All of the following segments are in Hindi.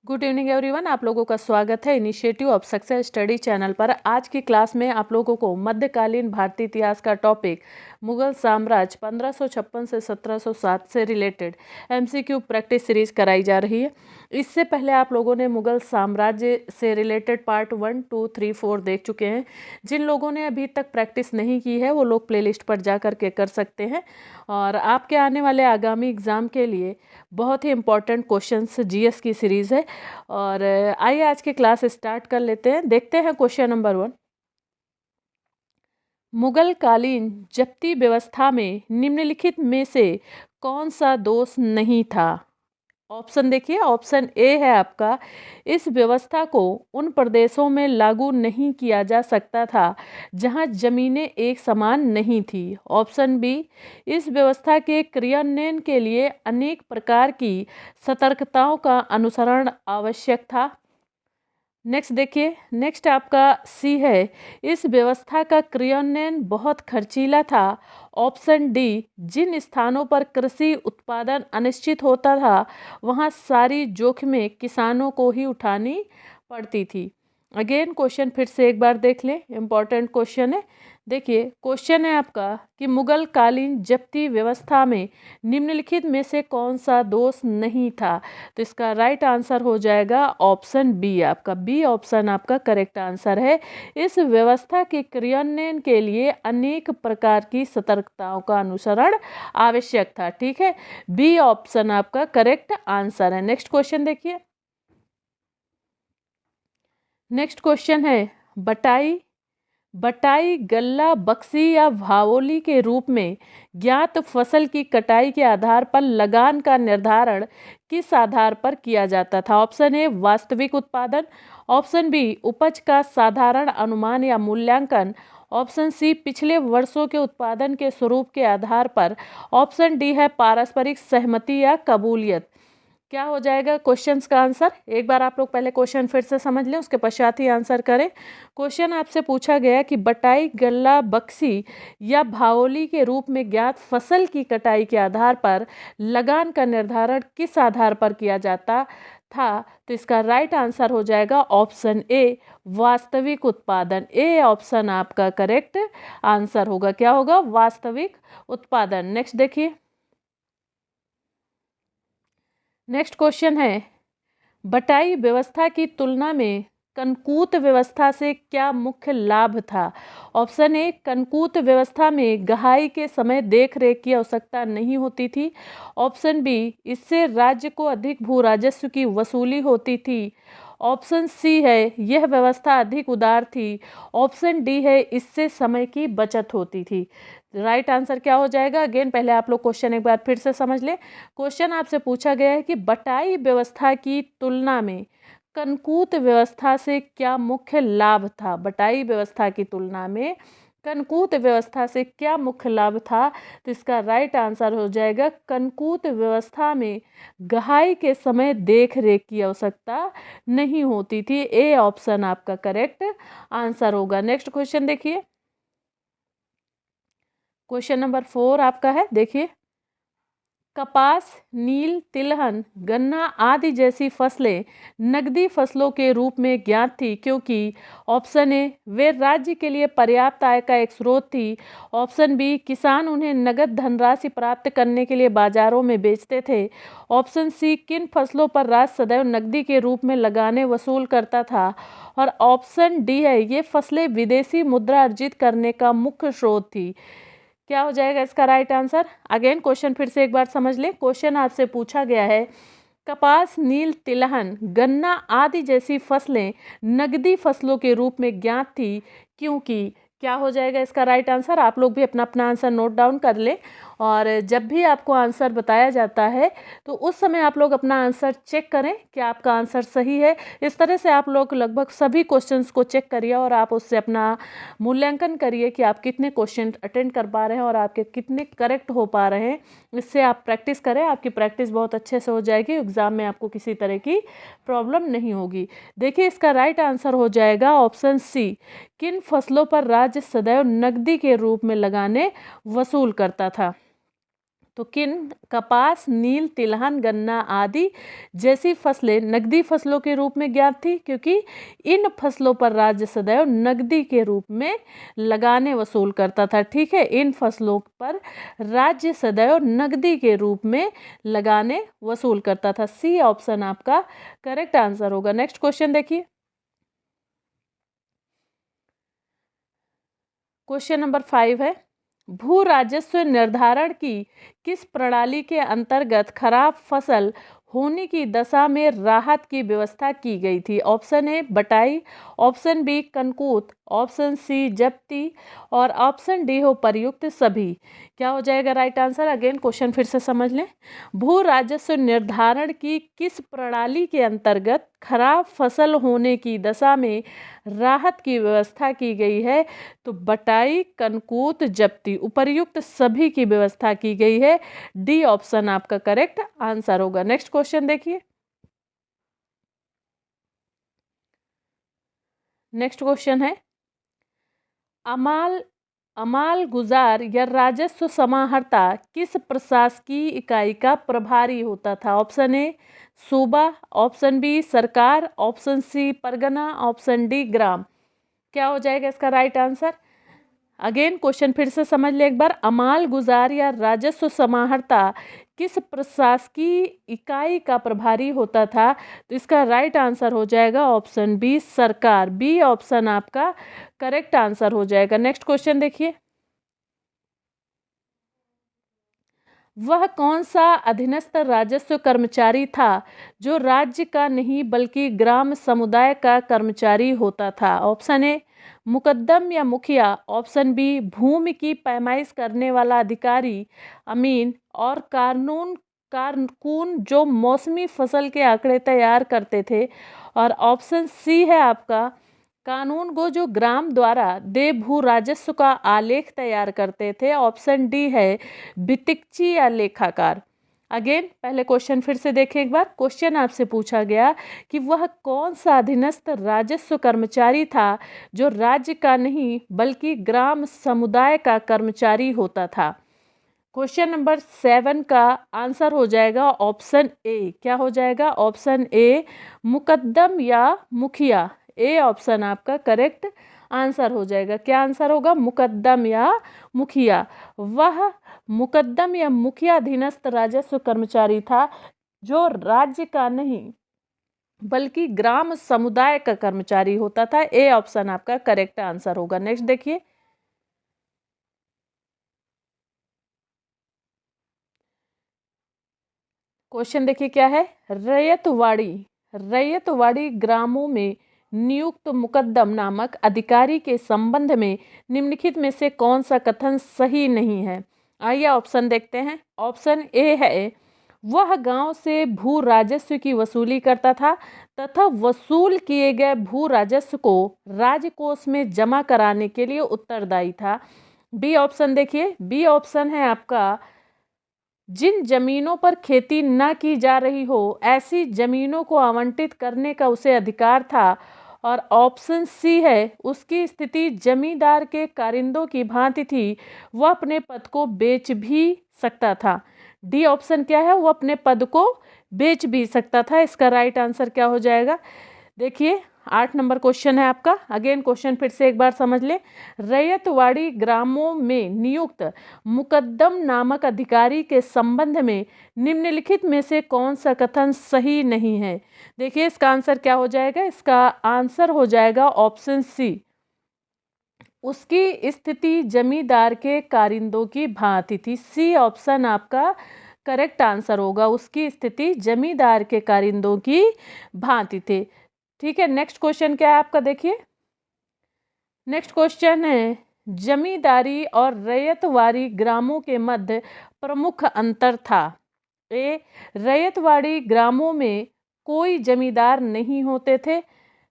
Good evening everyone. आप लोगों का स्वागत है initiative of success study channel पर। आज की क्लास में आप लोगों को मध्यकालीन भारतीय इतिहास का टॉपिक मुगल साम्राज्य 1556 से 1707 से रिलेटेड एमसीक्यू प्रैक्टिस सीरीज कराई जा रही है। इससे पहले आप लोगों ने मुगल साम्राज्य से रिलेटेड पार्ट 1, 2, 3, 4 देख चुके हैं। जिन लोगों ने अभी तक प्रैक्टिस नहीं की है वो लोग प्लेलिस्ट पर जा कर के कर सकते हैं। और आपके आने वाले आगामी एग्ज़ाम के लिए बहुत ही इम्पोर्टेंट क्वेश्चंस जीएस की सीरीज़ है। और आइए आज की क्लास स्टार्ट कर लेते हैं। देखते हैं क्वेश्चन नंबर 1। मुगल कालीन जब्ती व्यवस्था में निम्नलिखित में से कौन सा दोष नहीं था? ऑप्शन देखिए। ऑप्शन ए है आपका, इस व्यवस्था को उन प्रदेशों में लागू नहीं किया जा सकता था जहां जमीनें एक समान नहीं थी। ऑप्शन बी, इस व्यवस्था के क्रियान्वयन के लिए अनेक प्रकार की सतर्कताओं का अनुसरण आवश्यक था। नेक्स्ट देखिए, नेक्स्ट आपका सी है, इस व्यवस्था का क्रियान्वयन बहुत खर्चीला था। ऑप्शन डी, जिन स्थानों पर कृषि उत्पादन अनिश्चित होता था वहाँ सारी जोखिमें किसानों को ही उठानी पड़ती थी। अगेन क्वेश्चन फिर से एक बार देख लें, इम्पॉर्टेंट क्वेश्चन है। देखिए क्वेश्चन है आपका कि मुगल कालीन जब्ती व्यवस्था में निम्नलिखित में से कौन सा दोष नहीं था? तो इसका राइट आंसर हो जाएगा ऑप्शन बी। आपका बी ऑप्शन आपका करेक्ट आंसर है। इस व्यवस्था के क्रियान्वयन के लिए अनेक प्रकार की सतर्कताओं का अनुसरण आवश्यक था। ठीक है, बी ऑप्शन आपका करेक्ट आंसर है। नेक्स्ट क्वेश्चन देखिए। नेक्स्ट क्वेश्चन है, बटाई, गल्ला, बक्सी या भावोली के रूप में ज्ञात फसल की कटाई के आधार पर लगान का निर्धारण किस आधार पर किया जाता था? ऑप्शन ए, वास्तविक उत्पादन। ऑप्शन बी, उपज का साधारण अनुमान या मूल्यांकन। ऑप्शन सी, पिछले वर्षों के उत्पादन के स्वरूप के आधार पर। ऑप्शन डी है पारस्परिक सहमति या कबूलियत। क्या हो जाएगा क्वेश्चंस का आंसर? एक बार आप लोग पहले क्वेश्चन फिर से समझ लें, उसके पश्चात ही आंसर करें। क्वेश्चन आपसे पूछा गया कि बटाई, गल्ला, बक्सी या भावोली के रूप में ज्ञात फसल की कटाई के आधार पर लगान का निर्धारण किस आधार पर किया जाता था? तो इसका राइट आंसर हो जाएगा ऑप्शन ए, वास्तविक उत्पादन। ए ऑप्शन आपका करेक्ट आंसर होगा। क्या होगा? वास्तविक उत्पादन। नेक्स्ट देखिए। नेक्स्ट क्वेश्चन है, बटाई व्यवस्था की तुलना में कनकूत व्यवस्था से क्या मुख्य लाभ था? ऑप्शन ए, कनकूत व्यवस्था में गहाई के समय देखरेख की आवश्यकता नहीं होती थी। ऑप्शन बी, इससे राज्य को अधिक भू राजस्व की वसूली होती थी। ऑप्शन सी है, यह व्यवस्था अधिक उदार थी। ऑप्शन डी है, इससे समय की बचत होती थी। राइट आंसर क्या हो जाएगा? अगेन पहले आप लोग क्वेश्चन एक बार फिर से समझ लें। क्वेश्चन आपसे पूछा गया है कि बटाई व्यवस्था की तुलना में कनकूत व्यवस्था से क्या मुख्य लाभ था? बटाई व्यवस्था की तुलना में कनकूत व्यवस्था से क्या मुख्य लाभ था? तो इसका राइट आंसर हो जाएगा, कनकूत व्यवस्था में गहाई के समय देख रेख की आवश्यकता नहीं होती थी। ए ऑप्शन आपका करेक्ट आंसर होगा। नेक्स्ट क्वेश्चन देखिए। क्वेश्चन नंबर 4 आपका है। देखिए, कपास, नील, तिलहन, गन्ना आदि जैसी फसलें नकदी फसलों के रूप में ज्ञात थी क्योंकि ऑप्शन ए, वे राज्य के लिए पर्याप्त आय का एक स्रोत थी। ऑप्शन बी, किसान उन्हें नगद धनराशि प्राप्त करने के लिए बाजारों में बेचते थे। ऑप्शन सी, किन फसलों पर राज्य सदैव नकदी के रूप में लगाने वसूल करता था। और ऑप्शन डी है, ये फसलें विदेशी मुद्रा अर्जित करने का मुख्य स्रोत थी। क्या हो जाएगा इसका राइट आंसर? अगेन क्वेश्चन फिर से एक बार समझ लें। क्वेश्चन आपसे पूछा गया है, कपास, नील, तिलहन, गन्ना आदि जैसी फसलें नकदी फसलों के रूप में ज्ञात थी क्योंकि क्या हो जाएगा इसका राइट आंसर? आप लोग भी अपना अपना आंसर नोट डाउन कर लें। और जब भी आपको आंसर बताया जाता है तो उस समय आप लोग अपना आंसर चेक करें कि आपका आंसर सही है। इस तरह से आप लोग लगभग सभी क्वेश्चंस को चेक करिए और आप उससे अपना मूल्यांकन करिए कि आप कितने क्वेश्चन अटेंड कर पा रहे हैं और आपके कितने करेक्ट हो पा रहे हैं। इससे आप प्रैक्टिस करें, आपकी प्रैक्टिस बहुत अच्छे से हो जाएगी, एग्ज़ाम में आपको किसी तरह की प्रॉब्लम नहीं होगी। देखिए इसका राइट आंसर हो जाएगा ऑप्शन सी, किन फसलों पर राज्य सदैव नकदी के रूप में लगाने वसूल करता था। तो किन? कपास, नील, तिलहन, गन्ना आदि जैसी फसलें नकदी फसलों के रूप में ज्ञात थी, क्योंकि इन फसलों पर राज्य सदैव नकदी के रूप में लगाने वसूल करता था। ठीक है, इन फसलों पर राज्य सदैव नकदी के रूप में लगाने वसूल करता था। सी ऑप्शन आपका करेक्ट आंसर होगा। नेक्स्ट क्वेश्चन देखिए, क्वेश्चन नंबर 5 है, भू राजस्व निर्धारण की किस प्रणाली के अंतर्गत खराब फसल होने की दशा में राहत की व्यवस्था की गई थी? ऑप्शन ए बटाई, ऑप्शन बी कनकूत, ऑप्शन सी जब्ती और ऑप्शन डी हो प्रयुक्त सभी। क्या हो जाएगा राइट आंसर? अगेन क्वेश्चन फिर से समझ लें। भू राजस्व निर्धारण की किस प्रणाली के अंतर्गत खराब फसल होने की दशा में राहत की व्यवस्था की गई है? तो बटाई, कनकूत, जब्ती, उपर्युक्त सभी की व्यवस्था की गई है। डी ऑप्शन आपका करेक्ट आंसर होगा। नेक्स्ट क्वेश्चन देखिए, नेक्स्ट क्वेश्चन है, अमाल गुजार या राजस्व समाहर्ता किस प्रशासकीय इकाई का प्रभारी होता था? ऑप्शन ए सूबा, ऑप्शन बी सरकार, ऑप्शन सी परगना, ऑप्शन डी ग्राम। क्या हो जाएगा इसका राइट आंसर? अगेन क्वेश्चन फिर से समझ ले एक बार। अमाल गुजार या राजस्व समाहर्ता किस प्रशासकीय इकाई का प्रभारी होता था? तो इसका राइट आंसर हो जाएगा ऑप्शन बी सरकार। बी ऑप्शन आपका करेक्ट आंसर हो जाएगा। नेक्स्ट क्वेश्चन देखिए, वह कौन सा अधीनस्थ राजस्व कर्मचारी था जो राज्य का नहीं बल्कि ग्राम समुदाय का कर्मचारी होता था? ऑप्शन ए मुकद्दम या मुखिया, ऑप्शन बी भूमि की पैमाइश करने वाला अधिकारी अमीन और कारकून जो मौसमी फसल के आंकड़े तैयार करते थे, और ऑप्शन सी है आपका कानून गो जो ग्राम द्वारा देय भू राजस्व का आलेख तैयार करते थे। ऑप्शन डी है वित्तीय या लेखाकार। अगेन पहले क्वेश्चन फिर से देखें एक बार। क्वेश्चन आपसे पूछा गया कि वह कौन सा अधीनस्थ राजस्व कर्मचारी था जो राज्य का नहीं बल्कि ग्राम समुदाय का कर्मचारी होता था? क्वेश्चन नंबर 7 का आंसर हो जाएगा ऑप्शन ए। क्या हो जाएगा? ऑप्शन ए मुकद्दम या मुखिया। ए ऑप्शन आपका करेक्ट आंसर हो जाएगा। क्या आंसर होगा? मुकद्दम या मुखिया। वह मुकद्दम या मुखिया अधीनस्थ राजस्व कर्मचारी था जो राज्य का नहीं बल्कि ग्राम समुदाय का कर्मचारी होता था। ए ऑप्शन आपका करेक्ट आंसर होगा। नेक्स्ट देखिए, क्वेश्चन देखिए क्या है। रैयतवाड़ी ग्रामों में नियुक्त मुकद्दम नामक अधिकारी के संबंध में निम्नलिखित में से कौन सा कथन सही नहीं है? आइए ऑप्शन देखते हैं। ऑप्शन ए है वह गांव से भू राजस्व की वसूली करता था तथा वसूल किए गए भू राजस्व को राजकोष में जमा कराने के लिए उत्तरदायी था। बी ऑप्शन देखिए, बी ऑप्शन है आपका जिन जमीनों पर खेती न की जा रही हो ऐसी जमीनों को आवंटित करने का उसे अधिकार था। और ऑप्शन सी है उसकी स्थिति जमींदार के कारिंदों की भांति थी, वह अपने पद को बेच भी सकता था। डी ऑप्शन क्या है? वो अपने पद को बेच भी सकता था। इसका राइट आंसर क्या हो जाएगा? देखिए 8 नंबर क्वेश्चन है आपका। अगेन क्वेश्चन फिर से एक बार समझ ले। रैयतवाड़ी ग्रामों में नियुक्त मुकद्दम नामक अधिकारी के संबंध में निम्नलिखित में से कौन सा कथन सही नहीं है? देखिए इसका आंसर क्या हो जाएगा? इसका आंसर हो जाएगा ऑप्शन सी उसकी स्थिति जमींदार के कारिंदों की भांति थी। सी ऑप्शन आपका करेक्ट आंसर होगा। उसकी स्थिति जमींदार के कारिंदों की भांति थे। ठीक है, नेक्स्ट क्वेश्चन क्या है आपका? देखिए नेक्स्ट क्वेश्चन है जमींदारी और रैयतवाड़ी ग्रामों के मध्य प्रमुख अंतर था। ए रैयतवाड़ी ग्रामों में कोई जमींदार नहीं होते थे।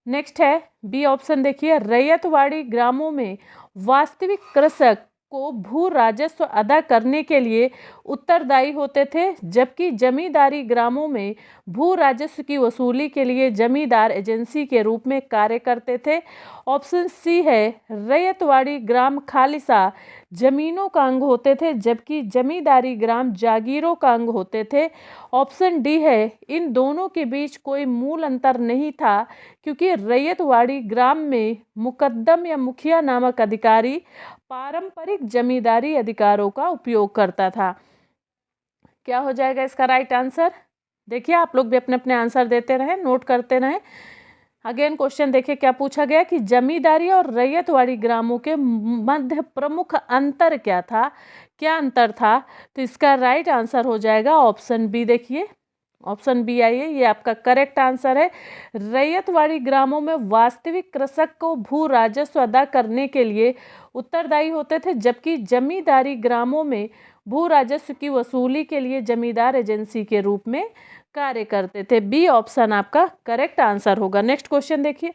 नेक्स्ट है बी ऑप्शन देखिए रैयतवाड़ी ग्रामों में वास्तविक कृषक को भू राजस्व अदा करने के लिए उत्तरदायी होते थे, जबकि जमींदारी ग्रामों में भू राजस्व की वसूली के लिए जमींदार एजेंसी के रूप में कार्य करते थे। ऑप्शन सी है रैयतवाड़ी ग्राम खालिसा जमीनों का अंग होते थे, जबकि जमींदारी ग्राम जागीरों का अंग होते थे। ऑप्शन डी है, इन दोनों के बीच कोई मूल अंतर नहीं था, क्योंकि रैयतवाड़ी ग्राम में मुकद्दम या मुखिया नामक अधिकारी पारंपरिक जमींदारी अधिकारों का उपयोग करता था। क्या हो जाएगा इसका राइट आंसर? देखिए, आप लोग भी अपने अपने आंसर देते रहें, नोट करते रहें। अगेन क्वेश्चन देखिए क्या पूछा गया कि जमींदारी और रैयतवाड़ी ग्रामों के मध्य प्रमुख अंतर क्या था? क्या अंतर था? तो इसका राइट आंसर हो जाएगा ऑप्शन बी। देखिए ऑप्शन बी आइए, ये आपका करेक्ट आंसर है। रैयतवाड़ी ग्रामों में वास्तविक कृषक को भू राजस्व अदा करने के लिए उत्तरदायी होते थे, जबकि जमींदारी ग्रामों में भू राजस्व की वसूली के लिए जमींदार एजेंसी के रूप में कार्य करते थे। बी ऑप्शन आपका करेक्ट आंसर होगा। नेक्स्ट क्वेश्चन देखिए।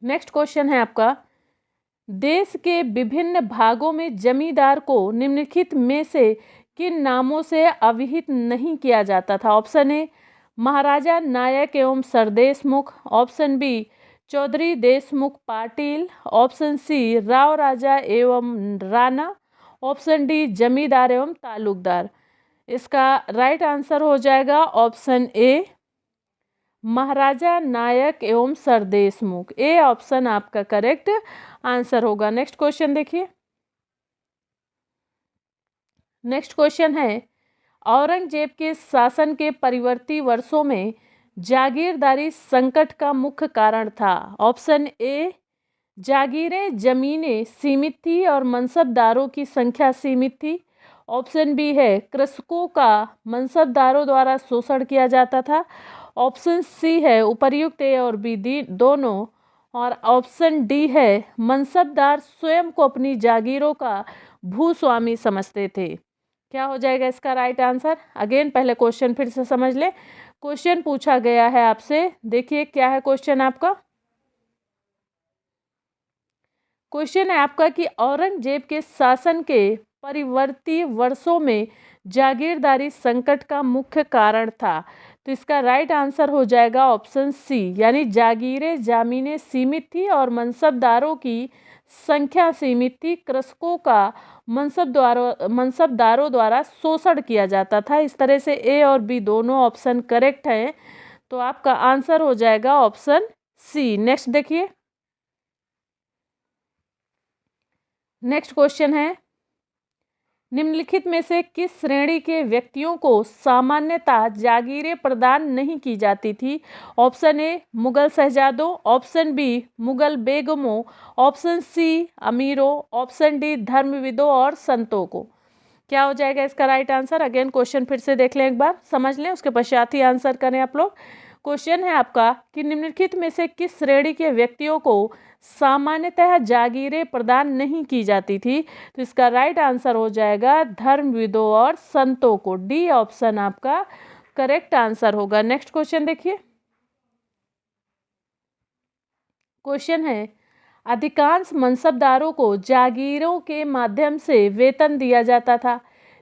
नेक्स्ट क्वेश्चन है आपका, देश के विभिन्न भागों में जमींदार को निम्नलिखित में से किन नामों से अभिहित नहीं किया जाता था? ऑप्शन ए, महाराजा नायक एवं सरदेशमुख। ऑप्शन बी, चौधरी देशमुख पाटिल। ऑप्शन सी, राव राजा एवं राणा। ऑप्शन डी, जमींदार एवं तालुकदार। इसका राइट आंसर हो जाएगा ऑप्शन ए, महाराजा नायक एवं सरदेशमुख। ए ऑप्शन आपका करेक्ट आंसर होगा। नेक्स्ट क्वेश्चन देखिए। नेक्स्ट क्वेश्चन है, औरंगजेब के शासन के परिवर्ती वर्षों में जागीरदारी संकट का मुख्य कारण था। ऑप्शन ए, जागीरें जमीनें सीमित थी और मनसबदारों की संख्या सीमित थी। ऑप्शन बी है, कृषकों का मनसबदारों द्वारा शोषण किया जाता था। ऑप्शन सी है, उपर्युक्त ए और बी दोनों। और ऑप्शन डी है, मनसबदार स्वयं को अपनी जागीरों का भूस्वामी समझते थे। क्या हो जाएगा इसका राइट आंसर? अगेन पहले क्वेश्चन फिर से समझ लें। क्वेश्चन पूछा गया है आपसे, देखिए क्या है क्वेश्चन आपका। क्वेश्चन है आपका कि औरंगजेब के शासन के परिवर्ती वर्षों में जागीरदारी संकट का मुख्य कारण था। तो इसका राइट आंसर हो जाएगा ऑप्शन सी, यानी जागीरें जमीनें सीमित थी और मनसबदारों की संख्या सीमित थी। कृषकों का मनसबदारों द्वारा शोषण किया जाता था। इस तरह से ए और बी दोनों ऑप्शन करेक्ट हैं, तो आपका आंसर हो जाएगा ऑप्शन सी। नेक्स्ट देखिए। नेक्स्ट क्वेश्चन है, निम्नलिखित में से किस श्रेणी के व्यक्तियों को सामान्यतः जागीरें प्रदान नहीं की जाती थी? ऑप्शन ए, मुगल शहजादों। ऑप्शन बी, मुगल बेगमों। ऑप्शन सी, अमीरों। ऑप्शन डी, धर्मविदों और संतों को। क्या हो जाएगा इसका राइट आंसर? अगेन क्वेश्चन फिर से देख लें, एक बार समझ लें, उसके पश्चात ही आंसर करें आप लोग। क्वेश्चन है आपका कि निम्नलिखित में से किस श्रेणी के व्यक्तियों को सामान्यतः जागीरें प्रदान नहीं की जाती थी? तो इसका राइट आंसर हो जाएगा धर्मविदों और संतों को। डी ऑप्शन आपका करेक्ट आंसर होगा। नेक्स्ट क्वेश्चन देखिए। क्वेश्चन है, अधिकांश मनसबदारों को जागीरों के माध्यम से वेतन दिया जाता था।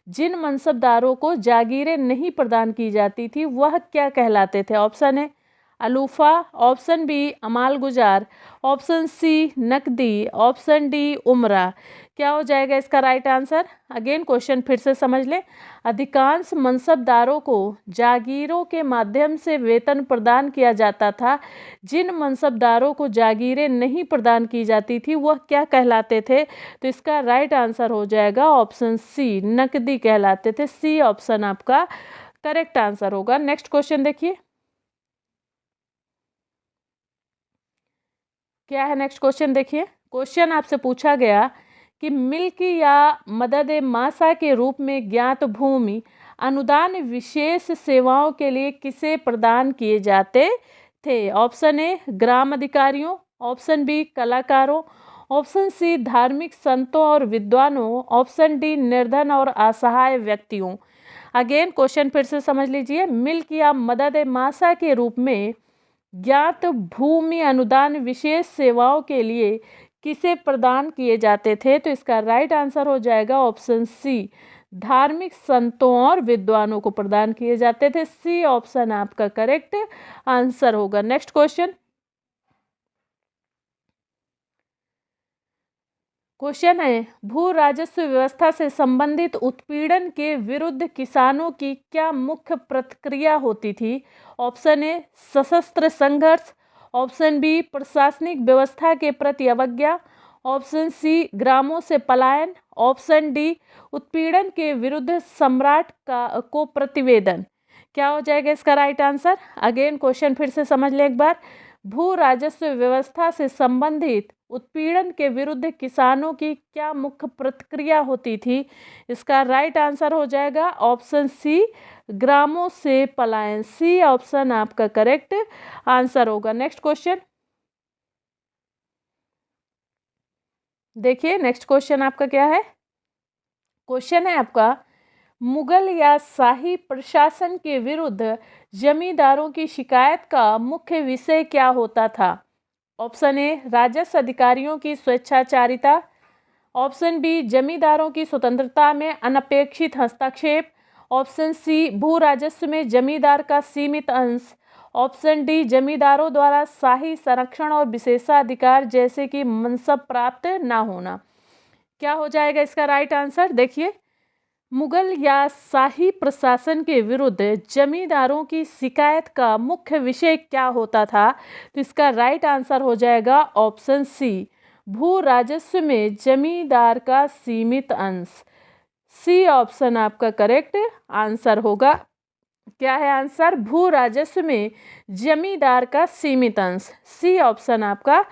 जिन मनसबदारों को जागीरें नहीं प्रदान की जाती थी वह क्या कहलाते थे? ऑप्शन है अलूफा। ऑप्शन बी, अमालगुजार। ऑप्शन सी, नकदी। ऑप्शन डी, उमरा। क्या हो जाएगा इसका राइट आंसर? अगेन क्वेश्चन फिर से समझ लें। अधिकांश मनसबदारों को जागीरों के माध्यम से वेतन प्रदान किया जाता था। जिन मनसबदारों को जागीरें नहीं प्रदान की जाती थी वह क्या कहलाते थे? तो इसका राइट आंसर हो जाएगा ऑप्शन सी, नकदी कहलाते थे। सी ऑप्शन आपका करेक्ट आंसर होगा। नेक्स्ट क्वेश्चन देखिए क्या है। नेक्स्ट क्वेश्चन देखिए। क्वेश्चन आपसे पूछा गया कि मिल्क या मदद मासा के रूप में ज्ञात भूमि अनुदान विशेष सेवाओं के लिए किसे प्रदान किए जाते थे? ऑप्शन ए, ग्राम अधिकारियों। ऑप्शन बी, कलाकारों। ऑप्शन सी, धार्मिक संतों और विद्वानों। ऑप्शन डी, निर्धन और असहाय व्यक्तियों। अगेन क्वेश्चन फिर से समझ लीजिए। मिल्क या मदद मासा के रूप में ज्ञात भूमि अनुदान विशेष सेवाओं के लिए किसे प्रदान किए जाते थे? तो इसका राइट आंसर हो जाएगा ऑप्शन सी, धार्मिक संतों और विद्वानों को प्रदान किए जाते थे। सी ऑप्शन आपका करेक्ट आंसर होगा। Next question. क्वेश्चन है, भू राजस्व व्यवस्था से संबंधित उत्पीड़न के विरुद्ध किसानों की क्या मुख्य प्रतिक्रिया होती थी? ऑप्शन ए सशस्त्र संघर्ष, ऑप्शन बी प्रशासनिक व्यवस्था के प्रति अवज्ञा, ऑप्शन सी ग्रामों से पलायन, ऑप्शन डी उत्पीड़न के विरुद्ध सम्राट को प्रतिवेदन। क्या हो जाएगा इसका राइट आंसर? अगेन क्वेश्चन फिर से समझ लें एक बार। भू राजस्व व्यवस्था से संबंधित उत्पीड़न के विरुद्ध किसानों की क्या मुख्य प्रतिक्रिया होती थी? इसका राइट आंसर हो जाएगा ऑप्शन सी ग्रामों से पलायन। सी ऑप्शन आपका करेक्ट आंसर होगा। नेक्स्ट क्वेश्चन देखिए, नेक्स्ट क्वेश्चन आपका क्या है? क्वेश्चन है आपका, मुगल या शाही प्रशासन के विरुद्ध जमींदारों की शिकायत का मुख्य विषय क्या होता था? ऑप्शन ए राजस्व अधिकारियों की स्वेच्छाचारिता, ऑप्शन बी जमींदारों की स्वतंत्रता में अनपेक्षित हस्तक्षेप, ऑप्शन सी भू राजस्व में जमींदार का सीमित अंश, ऑप्शन डी जमींदारों द्वारा शाही संरक्षण और विशेषाधिकार जैसे कि मनसब प्राप्त ना होना। क्या हो जाएगा इसका राइट आंसर? देखिए, मुगल या शाही प्रशासन के विरुद्ध जमींदारों की शिकायत का मुख्य विषय क्या होता था? तो इसका राइट आंसर हो जाएगा ऑप्शन सी भू राजस्व में जमींदार का सीमित अंश। सी ऑप्शन आपका करेक्ट आंसर होगा। क्या है आंसर? भू राजस्व में जमींदार का सीमित अंश। सी ऑप्शन आपका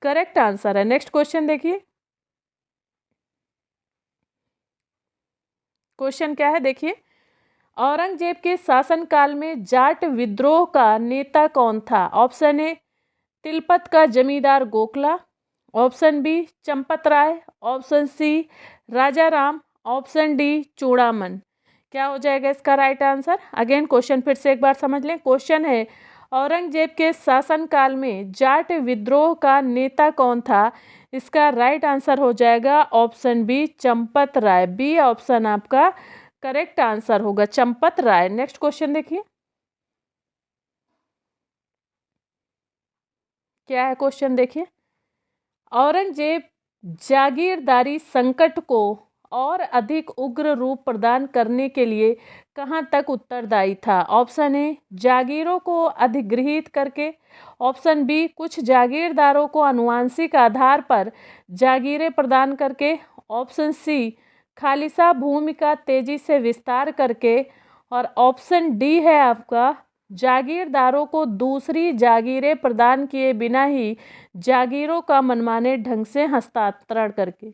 करेक्ट आंसर है। नेक्स्ट क्वेश्चन देखिए, क्वेश्चन क्या है? देखिए, औरंगजेब के शासनकाल में जाट विद्रोह का नेता कौन था? ऑप्शन ए तिलपत का जमींदार Gokhla, option B Champat Rai, option C राजा राम, ऑप्शन डी चूड़ामन। क्या हो जाएगा इसका राइट आंसर? अगेन क्वेश्चन फिर से एक बार समझ लें। क्वेश्चन है, औरंगजेब के शासनकाल में जाट विद्रोह का नेता कौन था? इसका राइट आंसर हो जाएगा option B Champat Rai. B option आपका करेक्ट आंसर होगा, चंपत राय। नेक्स्ट क्वेश्चन देखिए, क्या है क्वेश्चन देखिए, औरंगजेब जागीरदारी संकट को और अधिक उग्र रूप प्रदान करने के लिए कहाँ तक उत्तरदायी था? ऑप्शन ए जागीरों को अधिग्रहित करके, ऑप्शन बी कुछ जागीरदारों को आनुवंशिक आधार पर जागीरें प्रदान करके, ऑप्शन सी खालिसा भूमि का तेजी से विस्तार करके, और ऑप्शन डी है आपका जागीरदारों को दूसरी जागीरें प्रदान किए बिना ही जागीरों का मनमाने ढंग से हस्तांतरण करके।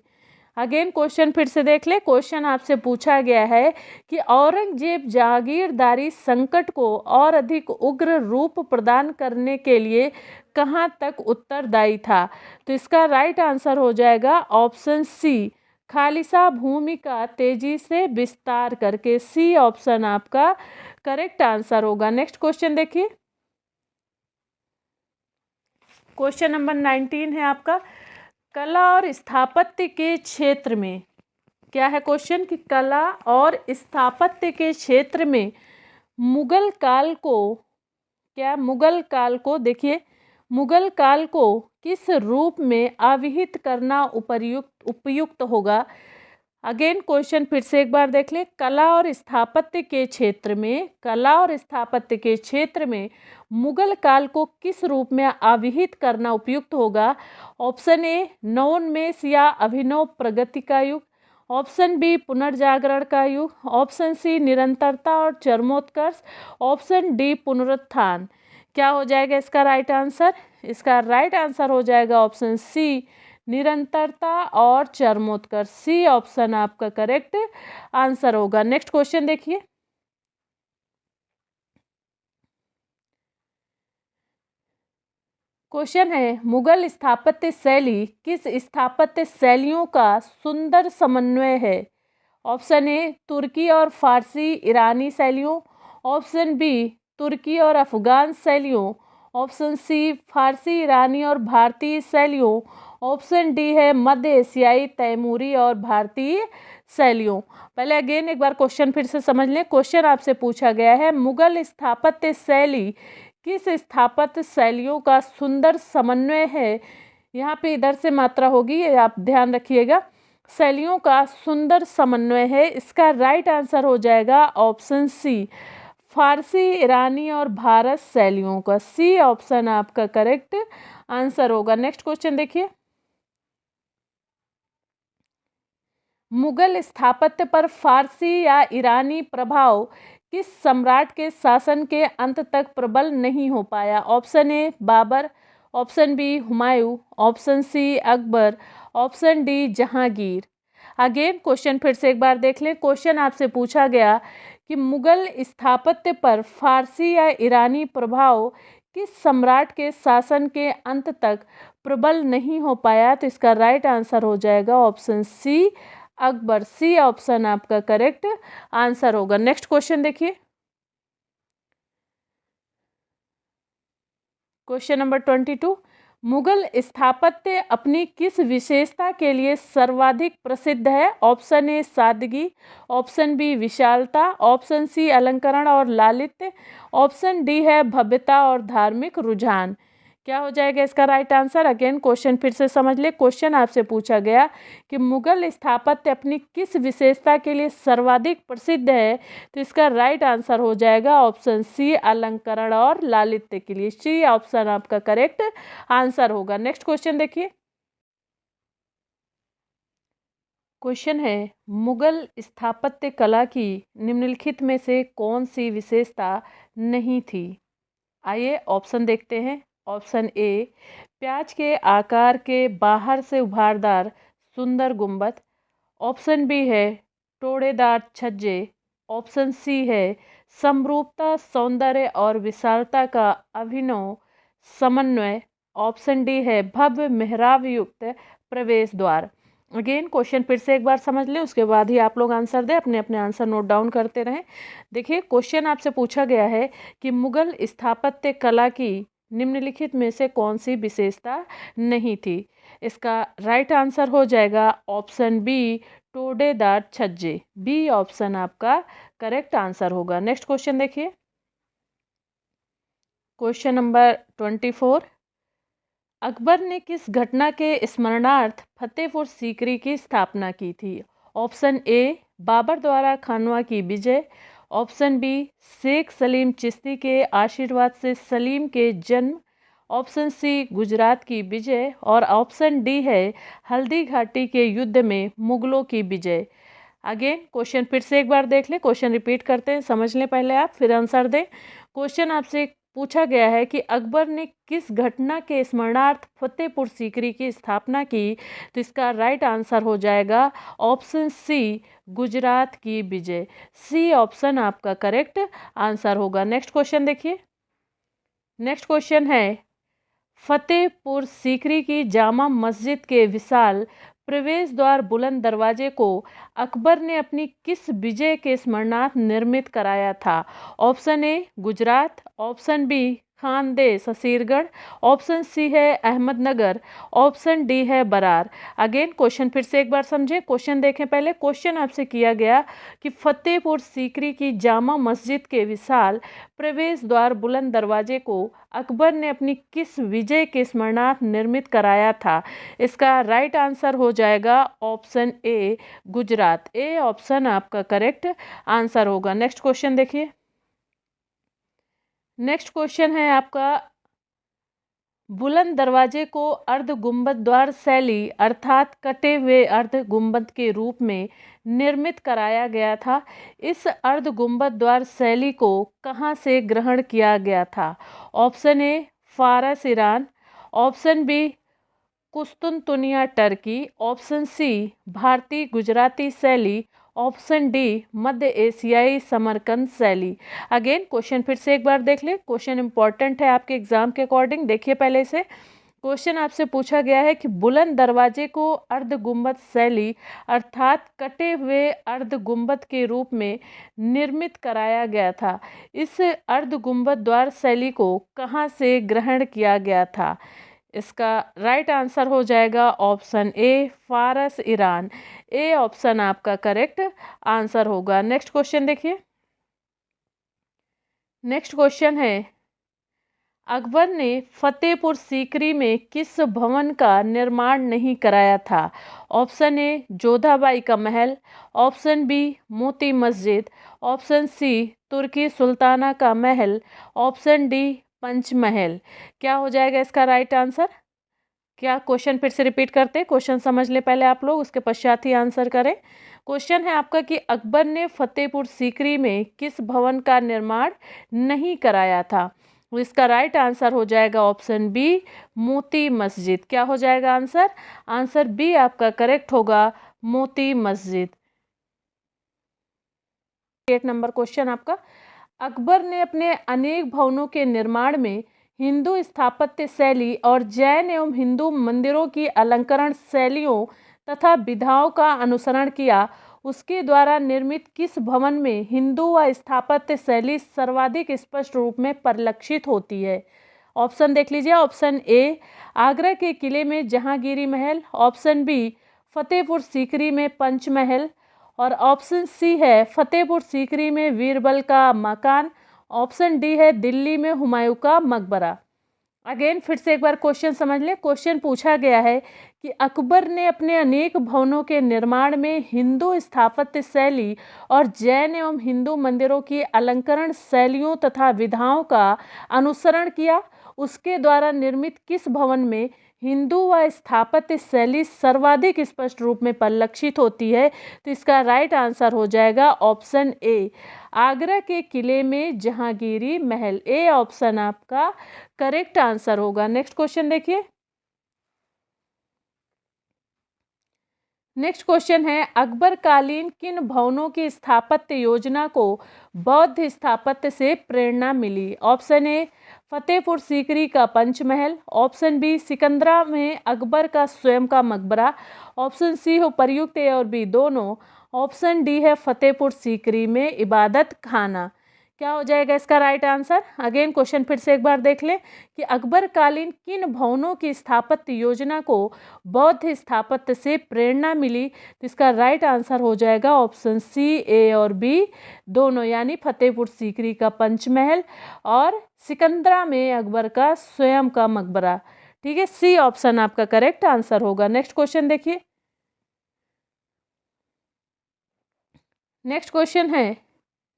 अगेन क्वेश्चन फिर से देख ले। क्वेश्चन आपसे पूछा गया है कि औरंगजेब जागीरदारी संकट को और अधिक उग्र रूप प्रदान करने के लिए कहाँ तक उत्तरदायी था? तो इसका राइट आंसर हो जाएगा ऑप्शन सी खालिसा भूमि का तेजी से विस्तार करके। सी ऑप्शन आपका करेक्ट आंसर होगा। नेक्स्ट क्वेश्चन देखिए, क्वेश्चन नंबर 19 है आपका, कला और स्थापत्य के क्षेत्र में। क्या है क्वेश्चन कि कला और स्थापत्य के क्षेत्र में मुगल काल को देखिए, मुगल काल को किस रूप में अभिहित करना उपयुक्त होगा? अगेन क्वेश्चन फिर से एक बार देख लें। कला और स्थापत्य के क्षेत्र में मुगल काल को किस रूप में अभिहित करना उपयुक्त होगा? ऑप्शन ए नवोन्मेष या अभिनव प्रगति का युग, ऑप्शन बी पुनर्जागरण का युग, ऑप्शन सी निरंतरता और चरमोत्कर्ष, ऑप्शन डी पुनरुत्थान। क्या हो जाएगा इसका राइट आंसर? इसका राइट आंसर हो जाएगा ऑप्शन सी निरंतरता और चरमोत्कर्ष। सी ऑप्शन आपका करेक्ट आंसर होगा। नेक्स्ट क्वेश्चन देखिए, क्वेश्चन है, मुगल स्थापत्य शैली किस स्थापत्य शैलियों का सुंदर समन्वय है? ऑप्शन ए तुर्की और फारसी ईरानी शैलियों, ऑप्शन बी तुर्की और अफगान शैलियों, ऑप्शन सी फारसी ईरानी और भारतीय शैलियों, ऑप्शन डी है मध्य एशियाई तैमूरी और भारतीय शैलियों। पहले अगेन एक बार क्वेश्चन फिर से समझ लें। क्वेश्चन आपसे पूछा गया है, मुगल स्थापत्य शैली किस स्थापत्य शैलियों का सुंदर समन्वय है? यहाँ पे इधर से मात्रा होगी, ये आप ध्यान रखिएगा। शैलियों का सुंदर समन्वय है। इसका राइट आंसर हो जाएगा ऑप्शन सी, फारसी, ईरानी और भारत शैलियों का। सी ऑप्शन आपका करेक्ट आंसर होगा। नेक्स्ट क्वेश्चन देखिए, मुगल स्थापत्य पर फारसी या ईरानी प्रभाव किस सम्राट के शासन के अंत तक प्रबल नहीं हो पाया? Option A Babur, option B Humayun, option C Akbar, option D Jahangir. Again question फिर से एक बार देख लें। क्वेश्चन आपसे पूछा गया कि मुगल स्थापत्य पर फारसी या ईरानी प्रभाव किस सम्राट के शासन के अंत तक प्रबल नहीं हो पाया? तो इसका राइट आंसर हो जाएगा option C Akbar. C option आपका करेक्ट आंसर होगा। नेक्स्ट क्वेश्चन देखिए, क्वेश्चन नंबर 22, मुगल स्थापत्य अपनी किस विशेषता के लिए सर्वाधिक प्रसिद्ध है? ऑप्शन ए सादगी, ऑप्शन बी विशालता, ऑप्शन सी अलंकरण और लालित्य, ऑप्शन डी है भव्यता और धार्मिक रुझान। क्या हो जाएगा इसका राइट आंसर? अगेन क्वेश्चन फिर से समझ ले। क्वेश्चन आपसे पूछा गया कि मुगल स्थापत्य अपनी किस विशेषता के लिए सर्वाधिक प्रसिद्ध है? तो इसका राइट आंसर हो जाएगा ऑप्शन सी अलंकरण और लालित्य के लिए। सी ऑप्शन आपका करेक्ट आंसर होगा। नेक्स्ट क्वेश्चन देखिए, क्वेश्चन है मुगल स्थापत्य कला की निम्नलिखित में से कौन सी विशेषता नहीं थी? आइए ऑप्शन देखते हैं। ऑप्शन ए प्याज के आकार के बाहर से उभारदार सुंदर गुंबद, ऑप्शन बी है टोड़ेदार छज्जे, ऑप्शन सी है समरूपता, सौंदर्य और विशालता का अभिनव समन्वय, ऑप्शन डी है भव्य मेहराब युक्त प्रवेश द्वार। अगेन क्वेश्चन फिर से एक बार समझ लें, उसके बाद ही आप लोग आंसर दें। अपने अपने आंसर नोट डाउन करते रहें। देखिए क्वेश्चन आपसे पूछा गया है कि मुगल स्थापत्य कला की निम्नलिखित में से कौन सी विशेषता नहीं थी? इसका राइट आंसर हो जाएगा ऑप्शन बी टोडेदार छज्जे। बी ऑप्शन आपका करेक्ट आंसर होगा। नेक्स्ट क्वेश्चन देखिए, क्वेश्चन नंबर 24, अकबर ने किस घटना के स्मरणार्थ फतेहपुर सीकरी की स्थापना की थी? ऑप्शन ए बाबर द्वारा खानवा की विजय, ऑप्शन बी शेख सलीम चिश्ती के आशीर्वाद से सलीम के जन्म, ऑप्शन सी गुजरात की विजय और ऑप्शन डी है हल्दी घाटी के युद्ध में मुगलों की विजय। अगेन क्वेश्चन फिर से एक बार देख लें। क्वेश्चन रिपीट करते हैं, समझ लें पहले आप, फिर आंसर दें। क्वेश्चन आपसे पूछा गया है कि अकबर ने किस घटना के स्मरणार्थ फतेहपुर सीकरी की स्थापना की? तो इसका राइट आंसर हो जाएगा ऑप्शन सी गुजरात की विजय। सी ऑप्शन आपका करेक्ट आंसर होगा। नेक्स्ट क्वेश्चन देखिए, नेक्स्ट क्वेश्चन है फतेहपुर सीकरी की जामा मस्जिद के विशाल प्रवेश द्वार बुलंद दरवाजे को अकबर ने अपनी किस विजय के स्मरणार्थ निर्मित कराया था? Option A Gujarat, option B Khandesh Asirgarh, option C है अहमदनगर, ऑप्शन डी है बरार। अगेन क्वेश्चन फिर से एक बार समझें। क्वेश्चन देखें पहले। क्वेश्चन आपसे किया गया कि फतेहपुर सीकरी की जामा मस्जिद के विशाल प्रवेश द्वार बुलंद दरवाजे को अकबर ने अपनी किस विजय के स्मरणार्थ निर्मित कराया था? इसका राइट आंसर हो जाएगा option A Gujarat. A option आपका करेक्ट आंसर होगा। नेक्स्ट क्वेश्चन देखिए, नेक्स्ट क्वेश्चन है आपका बुलंद दरवाजे को अर्ध गुंबद द्वार शैली अर्थात कटे हुए अर्ध गुंबद के रूप में निर्मित कराया गया था। इस अर्ध गुंबद द्वार शैली को कहाँ से ग्रहण किया गया था? ऑप्शन ए फारस ईरान, ऑप्शन बी कुस्तुनतुनिया टर्की, ऑप्शन सी भारतीय गुजराती शैली, ऑप्शन डी मध्य एशियाई समरकंद शैली। अगेन क्वेश्चन फिर से एक बार देख ले। क्वेश्चन इंपॉर्टेंट है आपके एग्जाम के अकॉर्डिंग। देखिए पहले से क्वेश्चन आपसे पूछा गया है कि बुलंद दरवाजे को अर्ध गुंबद शैली अर्थात कटे हुए अर्ध गुंबद के रूप में निर्मित कराया गया था। इस अर्ध गुंबद द्वार शैली को कहाँ से ग्रहण किया गया था? इसका राइट आंसर हो जाएगा ऑप्शन ए फारस ईरान। ए ऑप्शन आपका करेक्ट आंसर होगा। नेक्स्ट क्वेश्चन देखिए, नेक्स्ट क्वेश्चन है अकबर ने फतेहपुर सीकरी में किस भवन का निर्माण नहीं कराया था? ऑप्शन ए जोधाबाई का महल, option B Moti Masjid, option C तुर्की सुल्ताना का महल, ऑप्शन डी पंचमहल। क्या हो जाएगा इसका राइट आंसर? क्या क्वेश्चन फिर से रिपीट करते हैं? क्वेश्चन समझ ले पहले आप लोग, उसके पश्चात ही आंसर करें। क्वेश्चन है आपका कि अकबर ने फतेहपुर सीकरी में किस भवन का निर्माण नहीं कराया था? तो इसका राइट आंसर हो जाएगा ऑप्शन बी मोती मस्जिद। क्या हो जाएगा आंसर? आंसर बी आपका करेक्ट होगा, मोती मस्जिद। 8 नंबर क्वेश्चन आपका, अकबर ने अपने अनेक भवनों के निर्माण में हिंदू स्थापत्य शैली और जैन एवं हिंदू मंदिरों की अलंकरण शैलियों तथा विधाओं का अनुसरण किया। उसके द्वारा निर्मित किस भवन में हिंदू व स्थापत्य शैली सर्वाधिक स्पष्ट रूप में परिलक्षित होती है? ऑप्शन देख लीजिए। ऑप्शन ए आगरा के किले में जहांगीरी महल, ऑप्शन बी फतेहपुर सीकरी में पंचमहल, और ऑप्शन सी है फतेहपुर सीकरी में बीरबल का मकान, ऑप्शन डी है दिल्ली में हुमायूं का मकबरा। अगेन फिर से एक बार क्वेश्चन समझ लें। क्वेश्चन पूछा गया है कि अकबर ने अपने अनेक भवनों के निर्माण में हिंदू स्थापत्य शैली और जैन एवं हिंदू मंदिरों की अलंकरण शैलियों तथा विधाओं का अनुसरण किया। उसके द्वारा निर्मित किस भवन में हिंदू व स्थापत्य शैली सर्वाधिक स्पष्ट रूप में परिलक्षित होती है? तो इसका राइट आंसर हो जाएगा ऑप्शन ए आगरा के किले में जहांगीरी महल। ए ऑप्शन आपका करेक्ट आंसर होगा। नेक्स्ट क्वेश्चन देखिए। नेक्स्ट क्वेश्चन है अकबर कालीन किन भवनों की स्थापत्य योजना को बौद्ध स्थापत्य से प्रेरणा मिली? ऑप्शन ए फतेहपुर सीकरी का पंचमहल, ऑप्शन बी सिकंदरा में अकबर का स्वयं का मकबरा, ऑप्शन सी हो प्रयुक्त ए और बी दोनों, ऑप्शन डी है फतेहपुर सीकरी में इबादत खाना। क्या हो जाएगा इसका राइट आंसर? अगेन क्वेश्चन फिर से एक बार देख लें कि अकबर कालीन किन भवनों की स्थापत्य योजना को बौद्ध स्थापत्य से प्रेरणा मिली? तो इसका राइट आंसर हो जाएगा ऑप्शन सी ए और बी दोनों, यानी फतेहपुर सीकरी का पंचमहल और सिकंदरा में अकबर का स्वयं का मकबरा। ठीक है, सी ऑप्शन आपका करेक्ट आंसर होगा। नेक्स्ट क्वेश्चन देखिए। नेक्स्ट क्वेश्चन है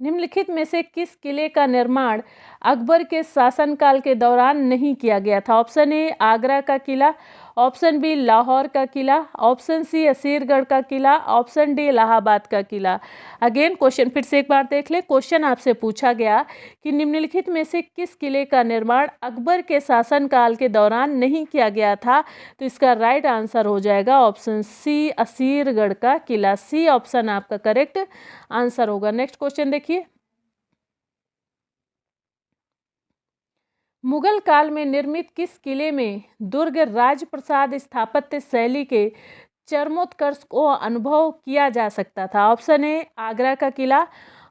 निम्नलिखित में से किस किले का निर्माण अकबर के शासनकाल के दौरान नहीं किया गया था? ऑप्शन ए आगरा का किला, ऑप्शन बी लाहौर का किला, ऑप्शन सी असीरगढ़ का किला, ऑप्शन डी इलाहाबाद का किला। अगेन क्वेश्चन फिर से एक बार देख ले। क्वेश्चन आपसे पूछा गया कि निम्नलिखित में से किस किले का निर्माण अकबर के शासनकाल के दौरान नहीं किया गया था? तो इसका राइट आंसर हो जाएगा ऑप्शन सी असीरगढ़ का किला। सी ऑप्शन आपका करेक्ट आंसर होगा। नेक्स्ट क्वेश्चन देखिए। मुगल काल में निर्मित किस किले में दुर्ग राजप्रसाद स्थापत्य शैली के चरमोत्कर्ष को अनुभव किया जा सकता था? ऑप्शन ए आगरा का किला,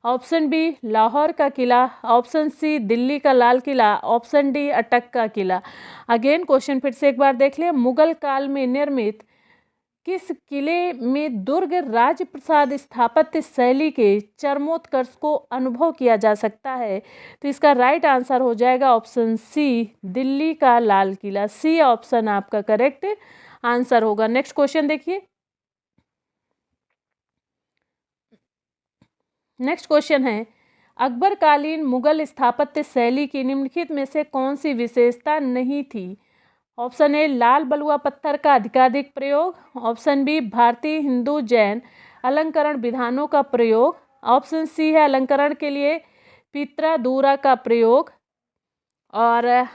ऑप्शन बी लाहौर का किला, ऑप्शन सी दिल्ली का लाल किला, ऑप्शन डी अटक का किला। अगेन क्वेश्चन फिर से एक बार देख लें। मुगल काल में निर्मित किस किले में दुर्ग राजप्रसाद स्थापत्य शैली के चरमोत्कर्ष को अनुभव किया जा सकता है? तो इसका राइट आंसर हो जाएगा ऑप्शन सी दिल्ली का लाल किला। सी ऑप्शन आपका करेक्ट आंसर होगा। नेक्स्ट क्वेश्चन देखिए। नेक्स्ट क्वेश्चन है अकबर कालीन मुगल स्थापत्य शैली की निम्नलिखित में से कौन सी विशेषता नहीं थी? ऑप्शन ए लाल बलुआ पत्थर का अधिकाधिक प्रयोग, ऑप्शन बी भारतीय हिंदू जैन अलंकरण विधानों का प्रयोग, ऑप्शन सी है अलंकरण के लिए पीतरादूरा का प्रयोग, और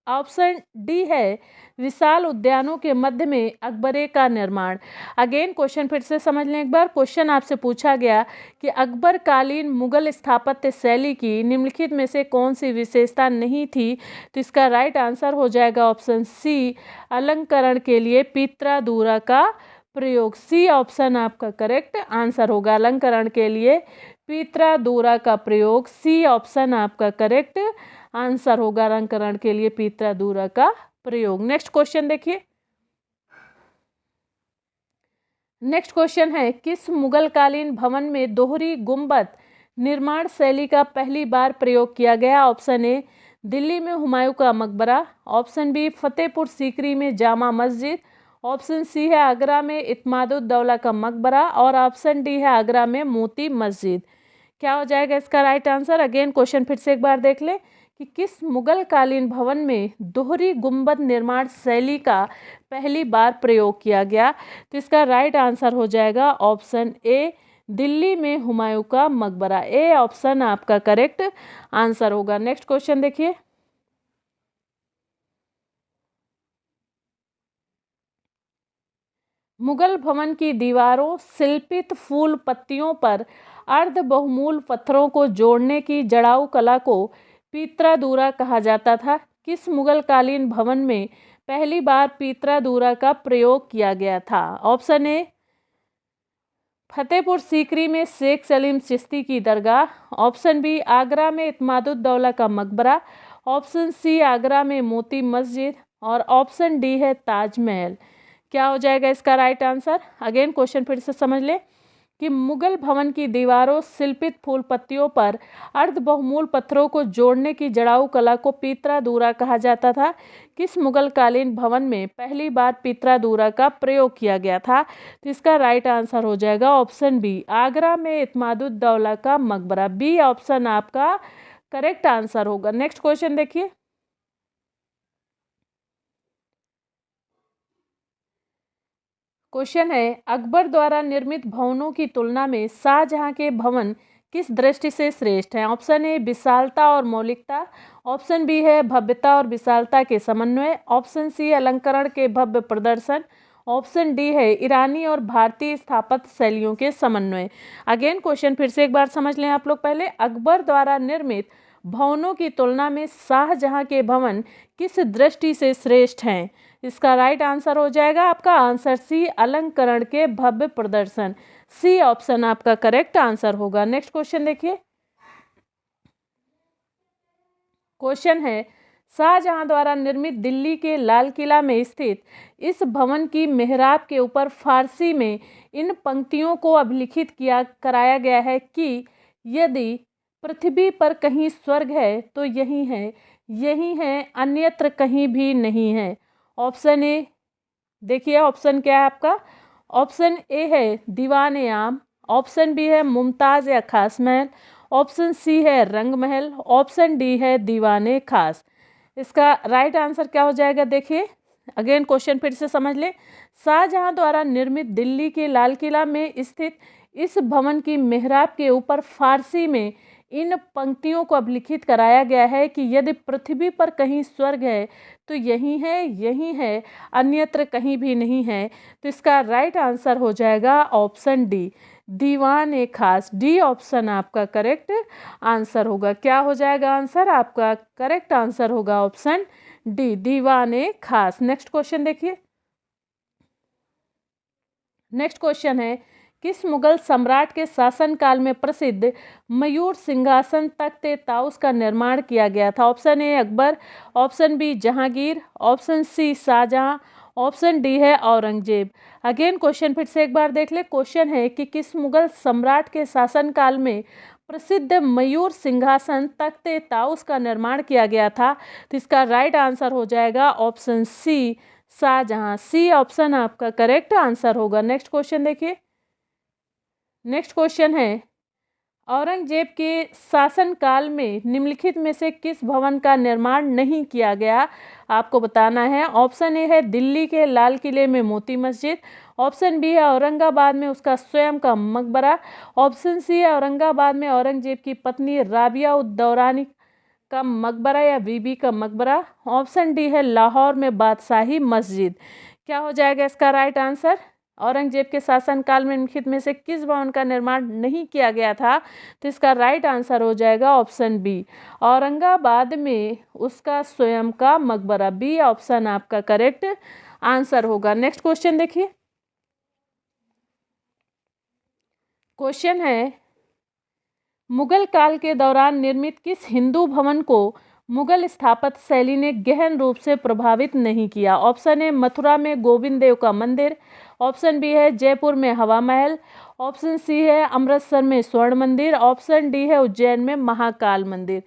ऑप्शन डी है विशाल उद्यानों के मध्य में अकबरे का निर्माण। अगेन क्वेश्चन फिर से समझ लें एक बार। क्वेश्चन आपसे पूछा गया कि अकबर कालीन मुगल स्थापत्य शैली की निम्नलिखित में से कौन सी विशेषता नहीं थी? तो इसका राइट आंसर हो जाएगा ऑप्शन सी अलंकरण के लिए पीतरादूरा का प्रयोग। सी ऑप्शन आपका करेक्ट आंसर होगा। अलंकरण के लिए पीतरादूरा का प्रयोग, सी ऑप्शन आपका करेक्ट आंसर होगा। अलंकरण के लिए पीतरादूरा का प्रयोग। नेक्स्ट क्वेश्चन देखिए। नेक्स्ट क्वेश्चन है किस मुगल कालीन भवन में दोहरी गुंबद निर्माण शैली का पहली बार प्रयोग किया गया? ऑप्शन ए दिल्ली में हुमायूं का मकबरा, ऑप्शन बी फतेहपुर सीकरी में जामा मस्जिद, ऑप्शन सी है आगरा में इत्मादुद्दौला का मकबरा और ऑप्शन डी है आगरा में मोती मस्जिद। क्या हो जाएगा इसका राइट आंसर? अगेन क्वेश्चन फिर से एक बार देख ले कि किस मुगल कालीन भवन में दोहरी गुंबद निर्माण शैली का पहली बार प्रयोग किया गया? तो इसका राइट आंसर हो जाएगा ऑप्शन ए, दिल्ली में हुमायूं का मकबरा। ए ऑप्शन आपका करेक्ट आंसर होगा। नेक्स्ट क्वेश्चन देखिए, मुगल भवन की दीवारों शिल्पित फूल पत्तियों पर अर्ध बहुमूल पत्थरों को जोड़ने की जड़ाऊ कला को पीत्रादूरा कहा जाता था? किस मुगल कालीन भवन में पहली बार पीत्रादूरा का प्रयोग किया गया था? ऑप्शन ए फतेहपुर सीकरी में शेख सलीम चिश्ती की दरगाह, ऑप्शन बी आगरा में इत्मादुद्दौला का मकबरा, ऑप्शन सी आगरा में मोती मस्जिद और ऑप्शन डी है ताजमहल। क्या हो जाएगा इसका राइट आंसर? अगेन क्वेश्चन फिर से समझ ले कि मुगल भवन की दीवारों शिल्पित फूल पत्तियों पर अर्ध बहुमूल पत्थरों को जोड़ने की जड़ाऊ कला को पीत्रादूरा कहा जाता था? किस मुगल कालीन भवन में पहली बार पीत्रादूरा का प्रयोग किया गया था? तो इसका राइट आंसर हो जाएगा ऑप्शन बी, आगरा में इत्मादुद्दौला का मकबरा। बी ऑप्शन आपका करेक्ट आंसर होगा। नेक्स्ट क्वेश्चन देखिए, क्वेश्चन है अकबर द्वारा निर्मित भवनों की तुलना में शाहजहां के भवन किस दृष्टि से श्रेष्ठ हैं? ऑप्शन ए विशालता और मौलिकता, ऑप्शन बी है भव्यता और विशालता के समन्वय, ऑप्शन सी अलंकरण के भव्य प्रदर्शन, ऑप्शन डी है ईरानी और भारतीय स्थापत्य शैलियों के समन्वय। अगेन क्वेश्चन फिर से एक बार समझ लें आप लोग। पहले अकबर द्वारा निर्मित भवनों की तुलना में शाहजहां के भवन किस दृष्टि से श्रेष्ठ हैं? इसका राइट आंसर हो जाएगा आपका आंसर सी, अलंकरण के भव्य प्रदर्शन। सी ऑप्शन आपका करेक्ट आंसर होगा। नेक्स्ट क्वेश्चन देखिए, क्वेश्चन है शाहजहां द्वारा निर्मित दिल्ली के लाल किला में स्थित इस भवन की मेहराब के ऊपर फारसी में इन पंक्तियों को अभिलिखित कराया गया है कि यदि पृथ्वी पर कहीं स्वर्ग है तो यही है, यही है, अन्यत्र कहीं भी नहीं है। ऑप्शन ए देखिए, ऑप्शन क्या है आपका? ऑप्शन ए है दीवाने आम, ऑप्शन बी है मुमताज़ या खास महल, ऑप्शन सी है रंग महल, ऑप्शन डी है दीवाने खास। इसका राइट आंसर क्या हो जाएगा? देखिए अगेन क्वेश्चन फिर से समझ ले। शाहजहां द्वारा निर्मित दिल्ली के लाल किला में स्थित इस भवन की मेहराब के ऊपर फारसी में इन पंक्तियों को अभिलिखित कराया गया है कि यदि पृथ्वी पर कहीं स्वर्ग है तो यही है, यही है, अन्यत्र कहीं भी नहीं है। तो इसका राइट आंसर हो जाएगा ऑप्शन डी, दीवाने खास। डी ऑप्शन आपका करेक्ट आंसर होगा। क्या हो जाएगा आंसर? आपका करेक्ट आंसर होगा ऑप्शन डी, दीवाने खास। नेक्स्ट क्वेश्चन देखिए, नेक्स्ट क्वेश्चन है किस मुगल सम्राट के शासनकाल में प्रसिद्ध मयूर सिंहासन तख्त ताउस का निर्माण किया गया था? Option A Akbar, option B Jahangir, option C Shahjahan, option D है औरंगजेब। अगेन क्वेश्चन फिर से एक बार देख ले। क्वेश्चन है कि किस मुगल सम्राट के शासनकाल में प्रसिद्ध मयूर सिंहासन तख्त ताउस का निर्माण किया गया था? तो इसका राइट आंसर हो जाएगा option C, Shahjahan. C option आपका करेक्ट आंसर होगा। नेक्स्ट क्वेश्चन देखिए, नेक्स्ट क्वेश्चन है औरंगजेब के शासनकाल में निम्नलिखित में से किस भवन का निर्माण नहीं किया गया? आपको बताना है। ऑप्शन ए है दिल्ली के लाल किले में मोती मस्जिद, ऑप्शन बी है औरंगाबाद में उसका स्वयं का मकबरा, ऑप्शन सी है औरंगाबाद में औरंगजेब की पत्नी राबिया उद दौरानी का मकबरा या बीबी का मकबरा, ऑप्शन डी है लाहौर में बादशाही मस्जिद। क्या हो जाएगा इसका राइट आंसर? औरंगजेब के शासनकाल में निम्नलिखित में से किस भवन का निर्माण नहीं किया गया था? तो इसका राइट आंसर हो जाएगा ऑप्शन बी, औरंगाबाद में उसका स्वयं का मकबरा। बी ऑप्शन आपका करेक्ट आंसर होगा। नेक्स्ट क्वेश्चन देखिए, क्वेश्चन है मुगल काल के दौरान निर्मित किस हिंदू भवन को मुगल स्थापत्य शैली ने गहन रूप से प्रभावित नहीं किया? ऑप्शन ए मथुरा में गोविंद देव का मंदिर, ऑप्शन बी है जयपुर में हवा महल, ऑप्शन सी है अमृतसर में स्वर्ण मंदिर, ऑप्शन डी है उज्जैन में महाकाल मंदिर।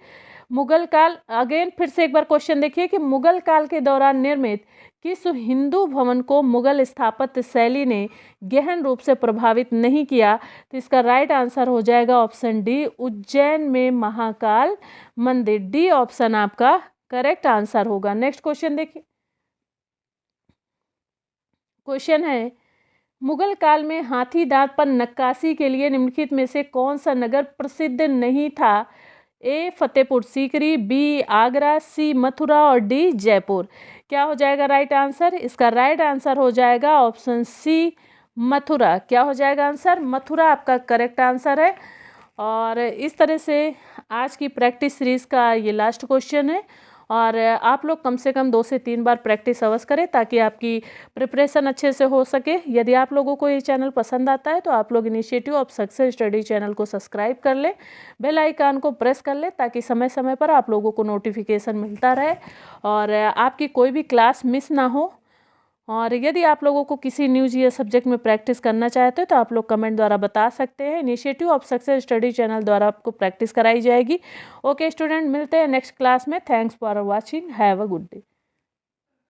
मुगल काल, अगेन फिर से एक बार क्वेश्चन देखिए कि मुगल काल के दौरान निर्मित किस हिंदू भवन को मुगल स्थापत्य शैली ने गहन रूप से प्रभावित नहीं किया? तो इसका राइट आंसर हो जाएगा ऑप्शन डी, उज्जैन में महाकाल मंदिर। डी ऑप्शन आपका करेक्ट आंसर होगा। नेक्स्ट क्वेश्चन देखिए, क्वेश्चन है मुगल काल में हाथी दांत पर नक्काशी के लिए निम्नलिखित में से कौन सा नगर प्रसिद्ध नहीं था? ए फतेहपुर सीकरी, बी आगरा, सी मथुरा और डी जयपुर। क्या हो जाएगा राइट आंसर? इसका राइट आंसर हो जाएगा ऑप्शन सी मथुरा। क्या हो जाएगा आंसर? मथुरा आपका करेक्ट आंसर है। और इस तरह से आज की प्रैक्टिस सीरीज़ का ये लास्ट क्वेश्चन है और आप लोग कम से कम 2 से 3 बार प्रैक्टिस अवश्य करें ताकि आपकी प्रिपरेशन अच्छे से हो सके। यदि आप लोगों को ये चैनल पसंद आता है तो आप लोग initiative of success study channel को सब्सक्राइब कर लें, बेल आइकन को प्रेस कर लें ताकि समय समय पर आप लोगों को नोटिफिकेशन मिलता रहे और आपकी कोई भी क्लास मिस ना हो। और यदि आप लोगों को किसी न्यूज़ या सब्जेक्ट में प्रैक्टिस करना चाहते हो तो आप लोग कमेंट द्वारा बता सकते हैं। Initiative of success study channel द्वारा आपको प्रैक्टिस कराई जाएगी। ओके स्टूडेंट, मिलते हैं नेक्स्ट क्लास में। Thanks for watching, have a good day.